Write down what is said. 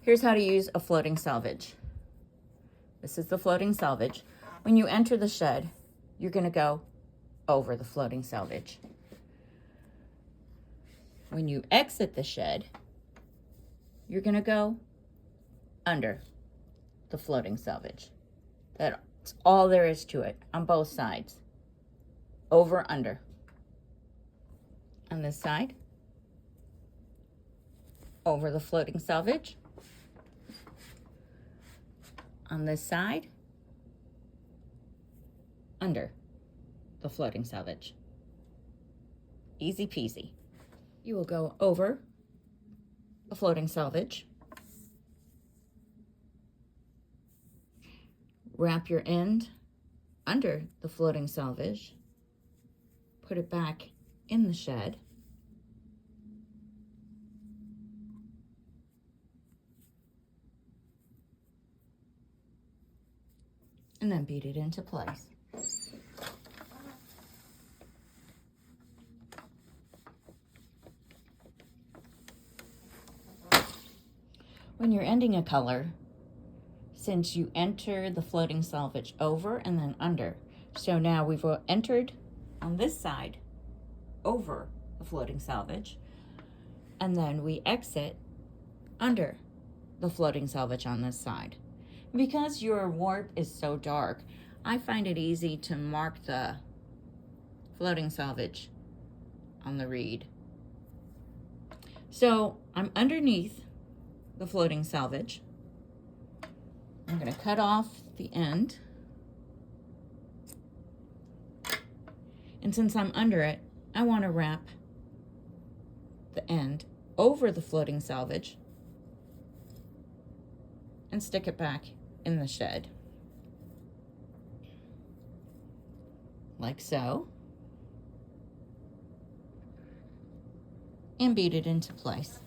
Here's how to use a floating selvage. This is the floating selvage. When you enter the shed, you're going to go over the floating selvage. When you exit the shed, you're going to go under the floating selvage. That's all there is to it on both sides. Over, under. On this side, over the floating selvage. On this side, under the floating selvage. Easy peasy. You will go over a floating selvage, wrap your end under the floating selvage, put it back in the shed, and then beat it into place. When you're ending a color, since you enter the floating selvage over and then under, so now we've entered on this side over the floating selvage, and then we exit under the floating selvage on this side. Because your warp is so dark, I find it easy to mark the floating selvage on the reed. So I'm underneath the floating selvage. I'm going to cut off the end. And since I'm under it, I want to wrap the end over the floating selvage and stick it back in the shed. Like so. And beat it into place.